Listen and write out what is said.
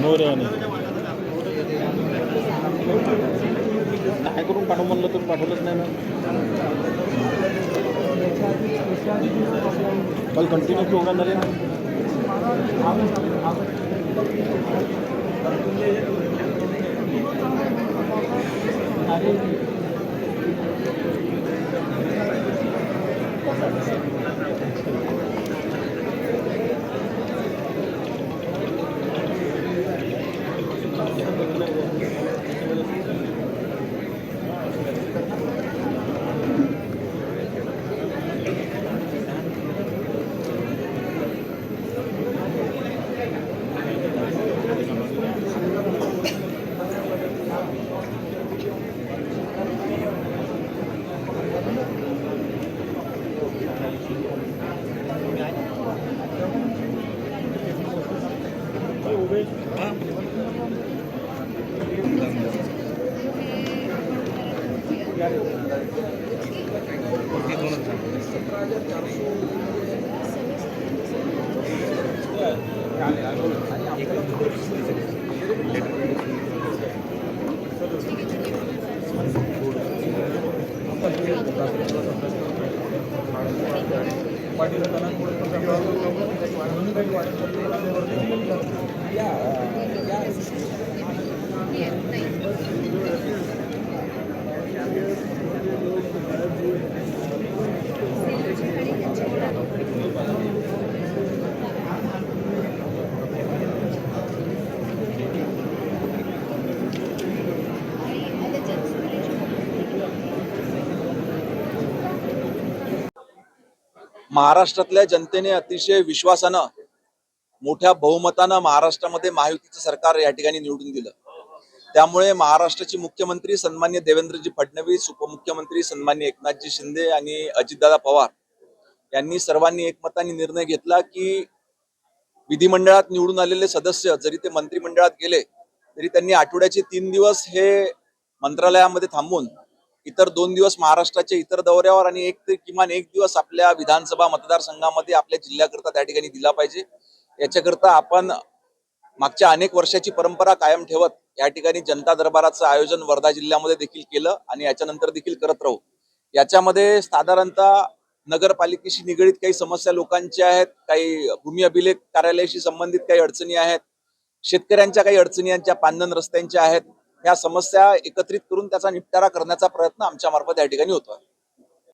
मोर्याने काय करून पाठव म्हणलं तर पाठवलंच नाही ना. काल कंटिन्यू प्रोग्राम झाले ना. महाराष्ट्रातल्या जनतेने अतिशय विश्वासानं मोठ्या बहुमतानं महाराष्ट्रामध्ये महायुतीचं सरकार या ठिकाणी निवडून दिलं। त्यामुळे महाराष्ट्राचे मुख्यमंत्री सन्मान्य देवेंद्रजी फडणवीस, उपमुख्यमंत्री सन्मान्य एकनाथजी शिंदे आणि अजितदादा पवार यांनी सर्वांनी एकमताने निर्णय घेतला की विधिमंडळात निवडून आलेले सदस्य जरी ते मंत्रिमंडळात गेले तरी त्यांनी आठवड्याचे 3 दिवस हे मंत्रालयामध्ये थांबून इतर 2 दिवस महाराष्ट्राच्या इतर दौऱ्यावर आणि किमान एक दिवस आपल्या विधानसभा मतदारसंघामध्ये आपल्या जिल्ह्याकरता त्या ठिकाणी दिला पाहिजे। याच्याकरता आपण मागच्या अनेक वर्षाची परंपरा कायम ठेवत या ठिकाणी जनता दरबाराचं आयोजन वर्धा जिल्ह्यामध्ये देखील केलं आणि याच्यानंतर देखील करत राहू। याच्यामध्ये साधारणतः नगरपालिकेशी निगडीत काही समस्या लोकांच्या आहेत, काही भूमी अभिलेख कार्यालयाशी संबंधित काही अडचणी आहेत, शेतकऱ्यांच्या काही अडचणी यांच्या पांदन रस्त्यांच्या आहेत। या समस्या एकत्रित करून त्याचा निपटारा करण्याचा प्रयत्न आमच्या मार्फत या ठिकाणी होतो।